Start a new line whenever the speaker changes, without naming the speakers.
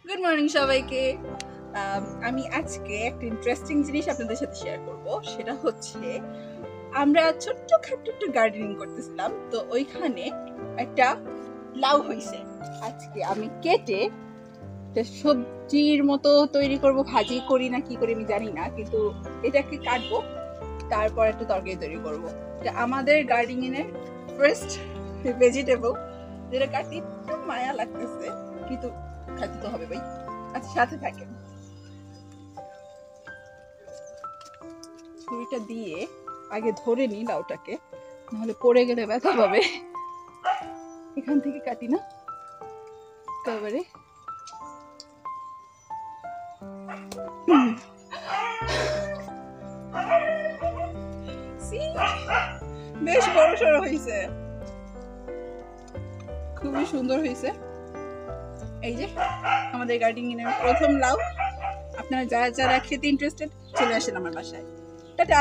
Good morning সবাইকে। আমি আজকে একটা ইন্টারেস্টিং জিনিস আপনাদের সাথে শেয়ার করব। সেটা হচ্ছে আমরা ছোট্টখাট্ট একটু গার্ডেনিং করতেছিলাম, তো ওইখানে একটা লাউ হয়েছে। আজকে আমি কেটে একটা সবজির মতো তৈরি করব, ভাজি করি না কি করি আমি জানি না, কিন্তু এটাকে কাটবো, তারপর একটা তরকারি তৈরি করব। এটা আমাদের গার্ডেনিং এর ফার্স্ট ভেজিটেবল, যেটা কাটতে একটু মায়া লাগতেছে, কিন্তু খাইতে তো হবে ভাই। আচ্ছা, সাথে থাকেন। ছুরিটা দিয়ে আগে ধরে নিই লাউটাকে, নাহলে পড়ে গেলে ব্যথা পাবে। এখান থেকে কাটি না একেবারে। বেশ বড় সড়ো হয়েছে, খুবই সুন্দর হয়েছে। এই যে আমাদের গার্ডেনিং এর প্রথম লাউ। আপনারা যারা যারা খেতে ইন্টারেস্টেড চলে আসেন আমার বাসায়। টাটা।